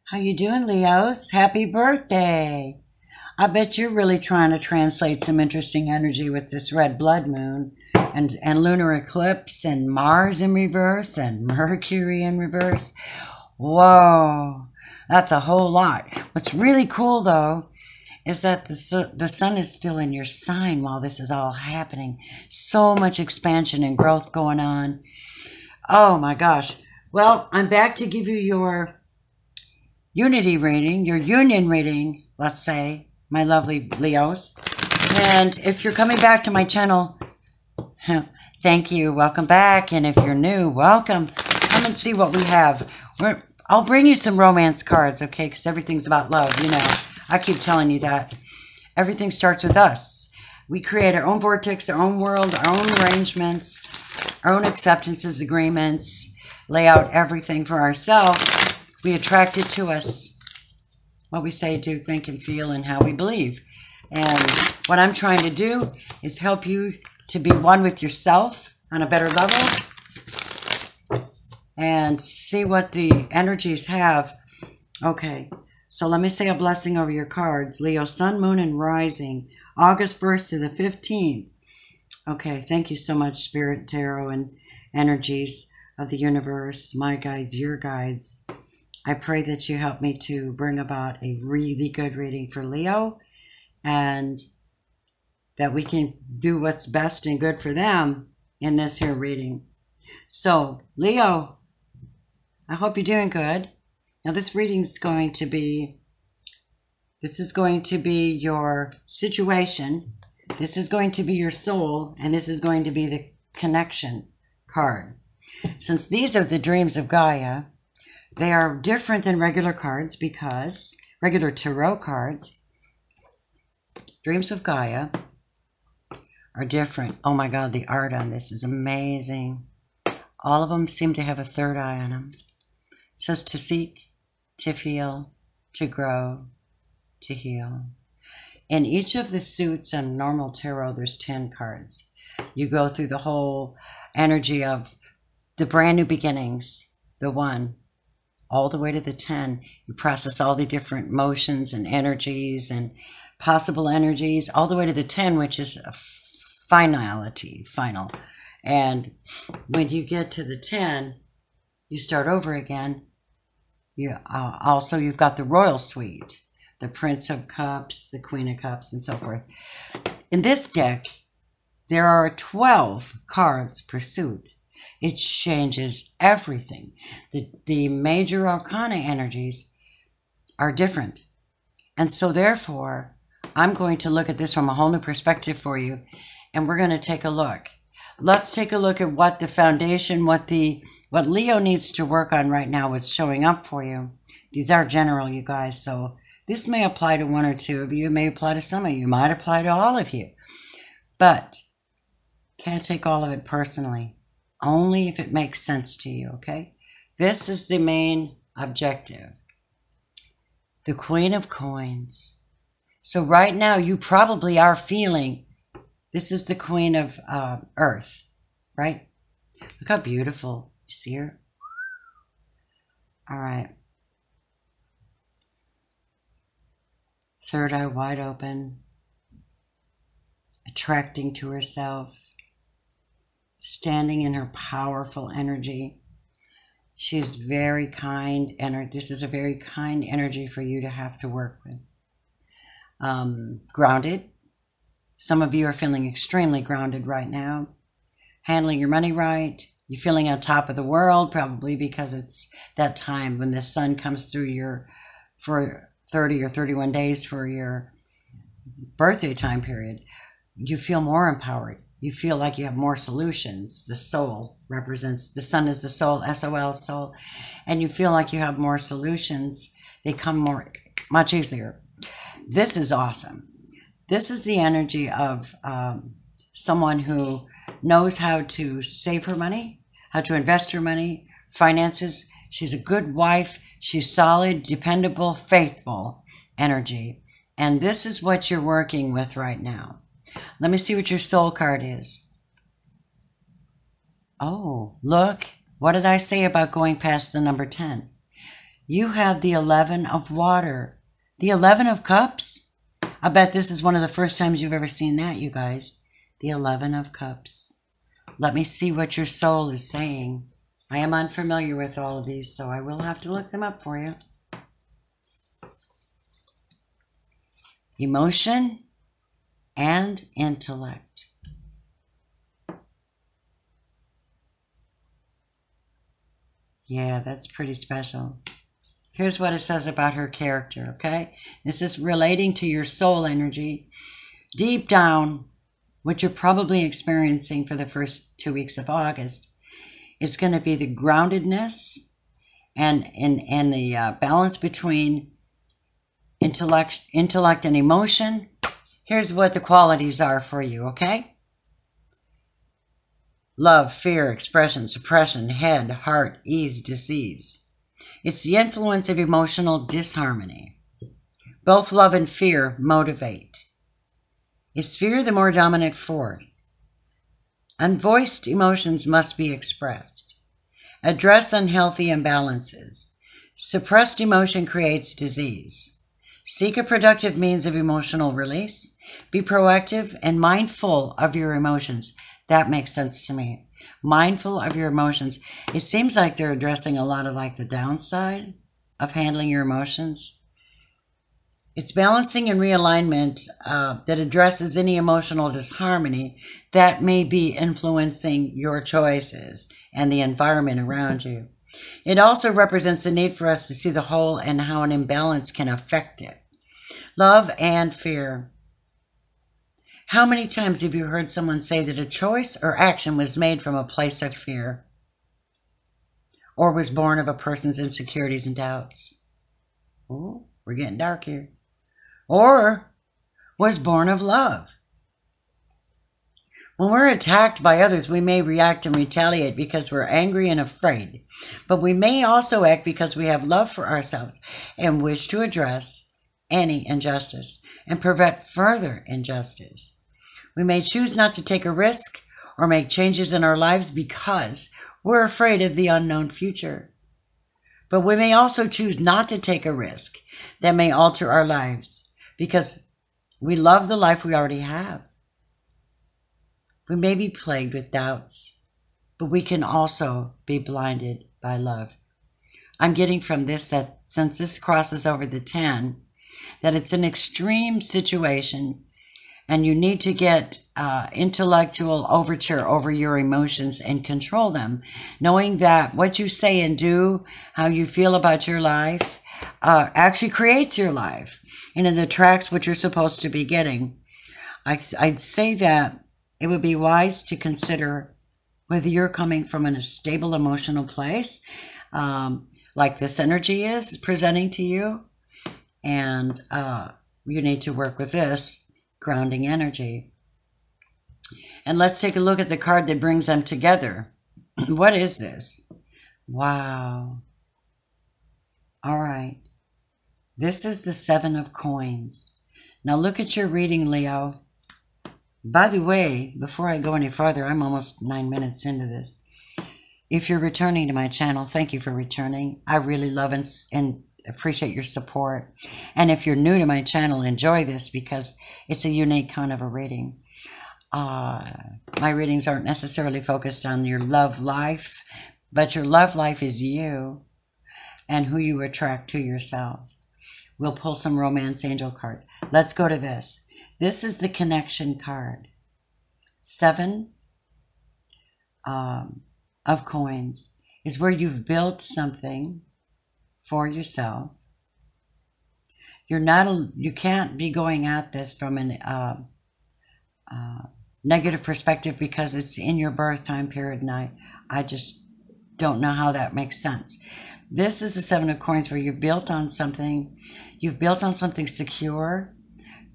How you doing, Leos? Happy birthday. I bet you're really trying to translate some interesting energy with this red blood moon and lunar eclipse and Mars in reverse and Mercury in reverse. Whoa, that's a whole lot. What's really cool, though, is that the sun is still in your sign while this is all happening. So much expansion and growth going on. Oh, my gosh. Well, I'm back to give you your unity reading, your union reading, let's say, my lovely Leos. And if you're coming back to my channel, thank you. Welcome back. And if you're new, welcome. Come and see what we have. I'll bring you some romance cards, okay? Because everything's about love, you know. I keep telling you that. Everything starts with us. We create our own vortex, our own world, our own arrangements, our own acceptances, agreements, lay out everything for ourselves. We attract it to us. What we say, do, think, and feel, and how we believe. And what I'm trying to do is help you to be one with yourself on a better level and see what the energies have. Okay, so let me say a blessing over your cards. Leo, Sun, Moon, and Rising, August 1st to the 15th. Okay, thank you so much, Spirit, Tarot, and energies of the universe, my guides, your guides. I pray that you help me to bring about a really good reading for Leo and that we can do what's best and good for them in this here reading. So, Leo, I hope you're doing good. Now, this reading is going to be, this is going to be your situation, this is going to be your soul, and this is going to be the connection card. Since these are the dreams of Gaia, they are different than regular cards because regular tarot cards, dreams of Gaia, are different. Oh my God, the art on this is amazing. All of them seem to have a third eye on them. It says to seek, to feel, to grow, to heal. In each of the suits on normal tarot, there's 10 cards. You go through the whole energy of the brand new beginnings, the 1, all the way to the 10. You process all the different motions and energies and possible energies, all the way to the 10, which is a finality, final. And when you get to the 10, you start over again. Also, you've got the Royal Suite, the Prince of Cups, the Queen of Cups, and so forth. In this deck, there are 12 cards per suit. It changes everything. The major arcana energies are different. And so therefore, I'm going to look at this from a whole new perspective for you. And we're going to take a look. Let's take a look at what the foundation, what Leo needs to work on right now, what's showing up for you. These are general, you guys. So this may apply to 1 or 2 of you. It may apply to some of you. It might apply to all of you. But can't take all of it personally. Only if it makes sense to you, okay? This is the main objective. The Queen of Coins. So right now, you probably are feeling, this is the Queen of Earth, right? Look how beautiful. You see her? All right. Third eye wide open. Attracting to herself. Standing in her powerful energy. She's very kind, and this is a very kind energy for you to have to work with. Grounded. Some of you are feeling extremely grounded right now. Handling your money right. You're feeling on top of the world, probably because it's that time when the sun comes through for 30 or 31 days for your birthday time period. You feel more empowered. You feel like you have more solutions. The soul represents, the sun is the soul, S-O-L, soul. And you feel like you have more solutions. They come much easier. This is awesome. This is the energy of someone who knows how to save her money, how to invest her money, finances. She's a good wife. She's solid, dependable, faithful energy. And this is what you're working with right now. Let me see what your soul card is. Oh, look. What did I say about going past the number 10? You have the 11 of water. The 11 of cups? I bet this is one of the first times you've ever seen that, you guys. The 11 of cups. Let me see what your soul is saying. I am unfamiliar with all of these, so I will have to look them up for you. Emotion and intellect. Yeah, that's pretty special. Here's what it says about her character, okay? This is relating to your soul energy. Deep down, what you're probably experiencing for the first 2 weeks of August is going to be the groundedness and the balance between intellect and emotion. Here's what the qualities are for you, okay? Love, fear, expression, suppression, head, heart, ease, disease. It's the influence of emotional disharmony. Both love and fear motivate. Is fear the more dominant force? Unvoiced emotions must be expressed. Address unhealthy imbalances. Suppressed emotion creates disease. Seek a productive means of emotional release. Be proactive and mindful of your emotions. That makes sense to me. Mindful of your emotions. It seems like they're addressing a lot of like the downside of handling your emotions. It's balancing and realignment that addresses any emotional disharmony that may be influencing your choices and the environment around you. It also represents a need for us to see the whole and how an imbalance can affect it. Love and fear. How many times have you heard someone say that a choice or action was made from a place of fear or was born of a person's insecurities and doubts? Oh, we're getting dark here. Or was born of love. When we're attacked by others, we may react and retaliate because we're angry and afraid. But we may also act because we have love for ourselves and wish to address any injustice and prevent further injustice. We may choose not to take a risk or make changes in our lives because we're afraid of the unknown future. But we may also choose not to take a risk that may alter our lives because we love the life we already have. We may be plagued with doubts, but we can also be blinded by love. I'm getting from this that since this crosses over the 10, that it's an extreme situation and you need to get intellectual overture over your emotions and control them, knowing that what you say and do, how you feel about your life, actually creates your life, and it attracts what you're supposed to be getting. I'd say that it would be wise to consider whether you're coming from a stable emotional place, like this energy is presenting to you, and you need to work with this grounding energy. And let's take a look at the card that brings them together. What is this? Wow. All right. This is the 7 of coins. Now look at your reading, Leo. By the way, before I go any farther, I'm almost 9 minutes into this. If you're returning to my channel, thank you for returning. I really love and appreciate your support. And if you're new to my channel, enjoy this because it's a unique kind of a reading. My readings aren't necessarily focused on your love life, but your love life is you and who you attract to yourself. We'll pull some romance angel cards. Let's go to this. This is the connection card. 7 of coins is where you've built something for yourself. You can't be going at this from an negative perspective because it's in your birth time period, and I just don't know how that makes sense. This is the 7 of coins where you've built on something. You've built on something secure,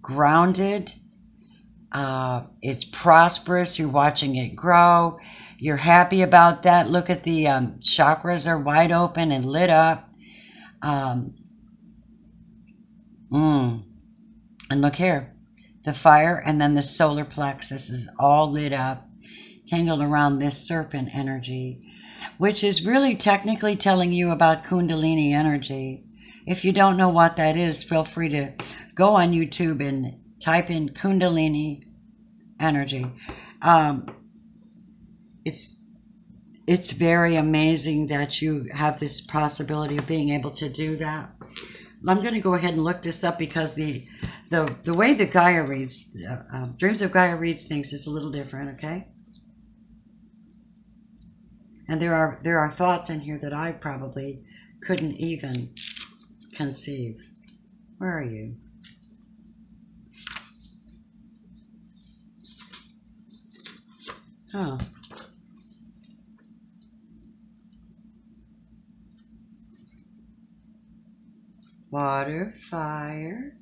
grounded. It's prosperous. You're watching it grow. You're happy about that. Look at the chakras are wide open and lit up. And look here, the fire and then the solar plexus is all lit up, tangled around this serpent energy. which is really technically telling you about Kundalini energy. If you don't know what that is, feel free to go on YouTube and type in Kundalini energy. It's very amazing that you have this possibility of being able to do that. I'm going to go ahead and look this up because the way that Gaia reads, Dreams of Gaia reads things is a little different, okay? And there are thoughts in here that I probably couldn't even conceive. Where are you? Huh. Water, fire.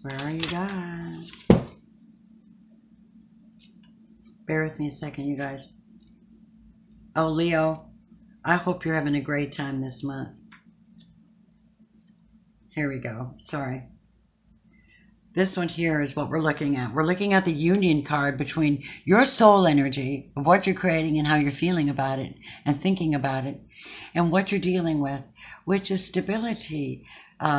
Where are you guys? Bear with me a second, you guys. Oh, Leo, I hope you're having a great time this month. Here we go. Sorry. This one here is what we're looking at. We're looking at the union card between your soul energy of what you're creating and how you're feeling about it and thinking about it and what you're dealing with, which is stability,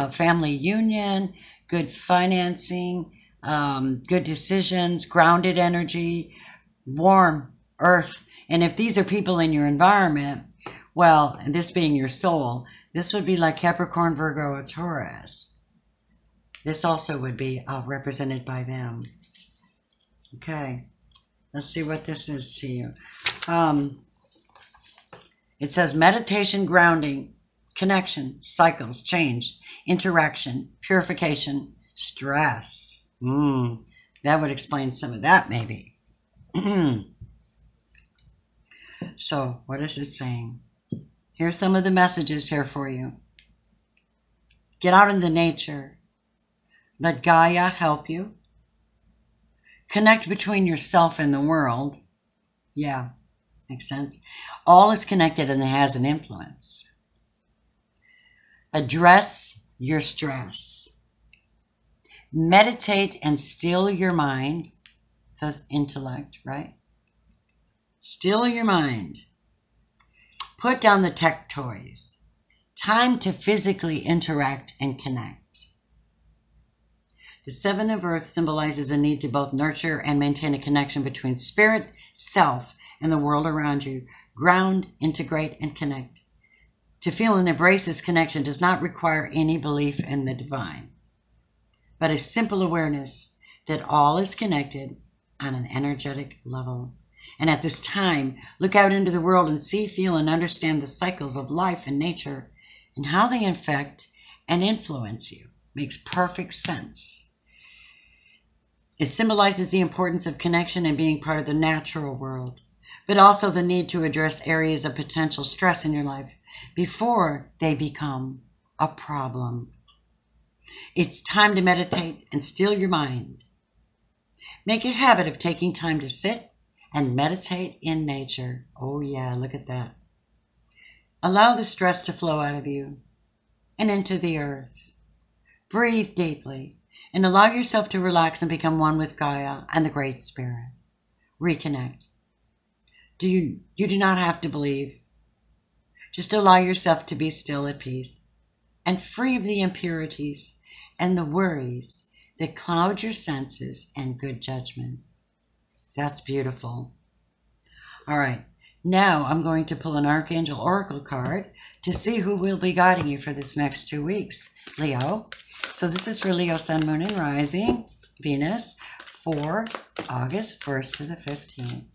family union, good financing, good decisions, grounded energy, warm earth. And if these are people in your environment, well, and this being your soul, this would be like Capricorn, Virgo, or Taurus. This also would be represented by them. Okay, let's see what this is to you. It says meditation, grounding, connection, cycles, change, interaction, purification, stress. That would explain some of that maybe. So what is it saying? Here's some of the messages here for you. Get out into nature. Let Gaia help you. Connect between yourself and the world. Yeah, makes sense. All is connected and has an influence. Address your stress. Meditate and still your mind. It says intellect, right? Still your mind. Put down the tech toys. Time to physically interact and connect. The Seven of Earth symbolizes a need to both nurture and maintain a connection between spirit, self, and the world around you. Ground, integrate, and connect. To feel and embrace this connection does not require any belief in the divine, but a simple awareness that all is connected on an energetic level. And at this time, look out into the world and see, feel, and understand the cycles of life and nature and how they affect and influence you. Makes perfect sense. It symbolizes the importance of connection and being part of the natural world, but also the need to address areas of potential stress in your life before they become a problem. It's time to meditate and still your mind. Make a habit of taking time to sit and meditate in nature. Oh yeah, look at that. Allow the stress to flow out of you and into the earth. Breathe deeply and allow yourself to relax and become one with Gaia and the Great Spirit. Reconnect. You do not have to believe. Just allow yourself to be still at peace and free of the impurities and the worries that cloud your senses and good judgment. That's beautiful. All right. Now I'm going to pull an Archangel Oracle card to see who will be guiding you for this next 2 weeks. Leo. So this is for Leo, Sun, Moon, and Rising, Venus, for August 1st to the 15th.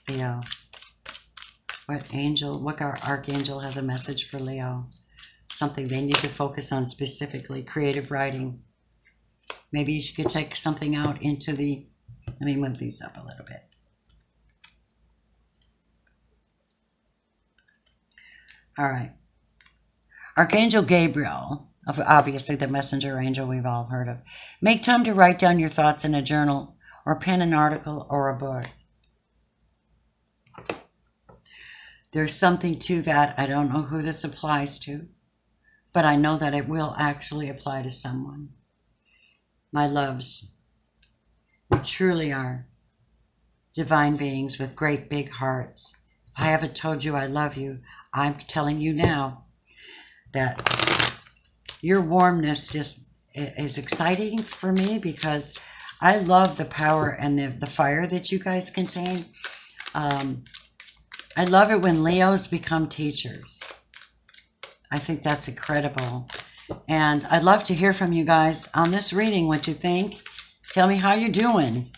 Leo. What Archangel has a message for Leo? Something they need to focus on specifically. Creative writing. Maybe you could take something out into the... Let me move these up a little bit. All right. Archangel Gabriel, obviously the messenger angel we've all heard of. Make time to write down your thoughts in a journal or pen an article or a book. There's something to that. I don't know who this applies to, but I know that it will actually apply to someone. My loves, You truly are divine beings with great big hearts. If I haven't told you I love you, I'm telling you now that your warmness just is exciting for me, because I love the power and the fire that you guys contain. I love it when Leos become teachers. I think that's incredible. And I'd love to hear from you guys on this reading, what you think. Tell me how you're doing.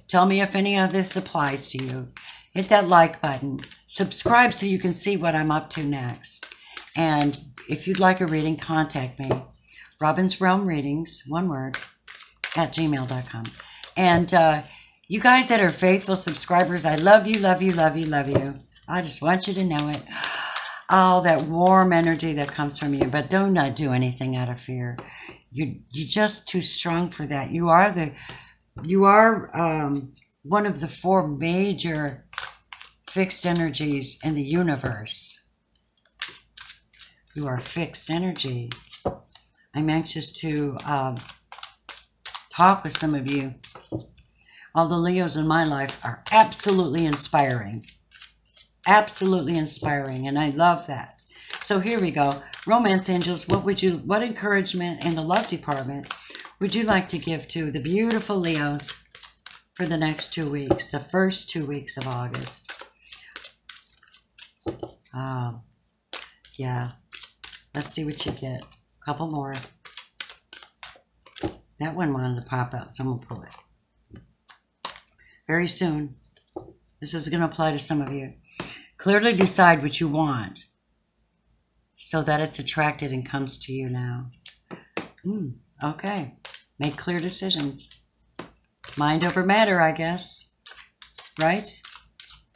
Tell me if any of this applies to you. Hit that like button. Subscribe so you can see what I'm up to next. And if you'd like a reading, contact me. Robin's Realm Readings, one word, @gmail.com. And you guys that are faithful subscribers, I love you, love you, love you, love you. I just want you to know it. Oh, that warm energy that comes from you. But do not do anything out of fear. You're just too strong for that. You are one of the 4 major fixed energies in the universe. You are fixed energy. I'm anxious to talk with some of you. All the Leos in my life are absolutely inspiring. Absolutely inspiring, and I love that. So here we go. Romance angels, what encouragement in the love department would you like to give to the beautiful Leos for the next 2 weeks, the first 2 weeks of August? Yeah. Let's see what you get. A couple more. That one wanted to pop out, so I'm going to pull it. Very soon. This is going to apply to some of you. Clearly decide what you want so that it's attracted and comes to you now. Okay. Make clear decisions. Mind over matter, I guess. Right?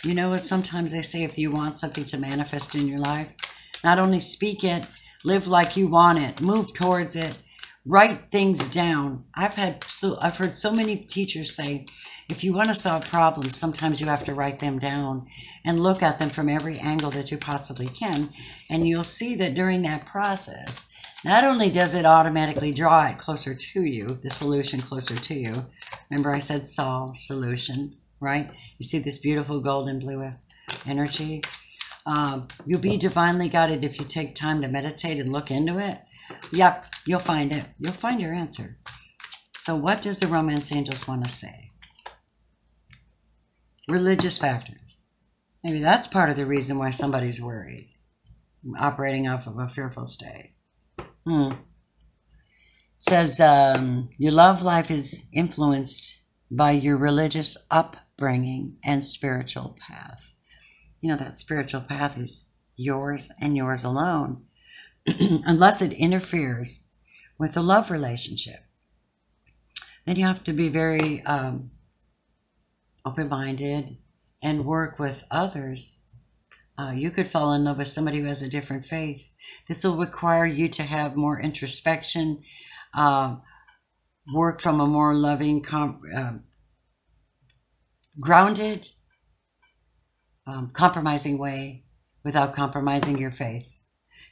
You know what sometimes they say, if you want something to manifest in your life, not only speak it, live like you want it, move towards it, write things down. I've heard so many teachers say, if you want to solve problems, sometimes you have to write them down and look at them from every angle that you possibly can. And you'll see that during that process, not only does it automatically draw it closer to you, the solution closer to you. Remember I said solve, solution, right? You see this beautiful golden blue energy? You'll be divinely guided if you take time to meditate and look into it. Yep, you'll find it. You'll find your answer. So what does the romance angels want to say? Religious factors. Maybe that's part of the reason why somebody's worried, operating off of a fearful state. It says your love life is influenced by your religious upbringing and spiritual path. You know, that spiritual path is yours and yours alone, unless it interferes with the love relationship. Then you have to be very open-minded and work with others. You could fall in love with somebody who has a different faith. This will require you to have more introspection, work from a more loving, grounded, compromising way without compromising your faith.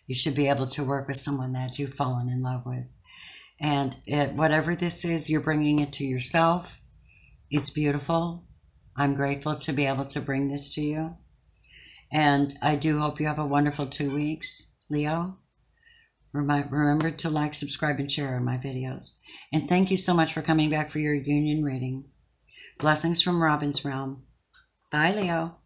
You should be able to work with someone that you've fallen in love with. And whatever this is, you're bringing it to yourself. It's beautiful. I'm grateful to be able to bring this to you. And I do hope you have a wonderful 2 weeks, Leo. Remember to like, subscribe, and share my videos. And thank you so much for coming back for your union reading. Blessings from Robin's Realm. Bye, Leo.